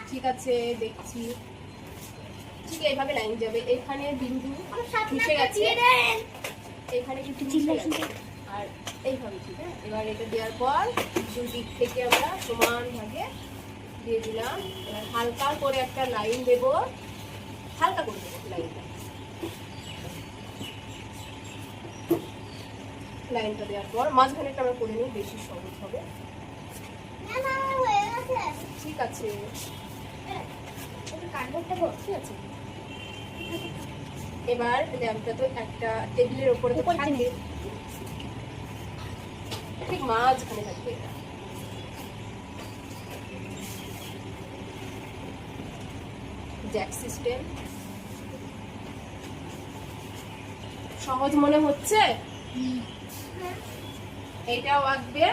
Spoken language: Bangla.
ঠিক আছে, দেখছি। ঠিক এইভাবে লাইন যাবে, এখানে বিন্দু মিশে গেছে, এখানে কিছু মিশে গেছে, আর এইভাবে। ঠিক আছে, এবার এটা দেওয়ার পর দুই দিক থেকে আমরা সমান ভাগে দিয়ে দিলাম। এবার হালকা করে একটা লাইন দেব, হালকা করে দেবো লাইনটা। লাইনটা দেওয়ার পর মাঝখানেটা আমরা করে নিই, বেশি সহজ হবে। ঠিক আছে, ঠিক আছে। এবার ল্যাম্পটা তো একটা টেবিলের উপরে থাকবে, ঠিক মাঝখানে থাকবে এটা। জ্যাক সিস্টেম সহজ মনে হচ্ছে, এটাও আঁকবে।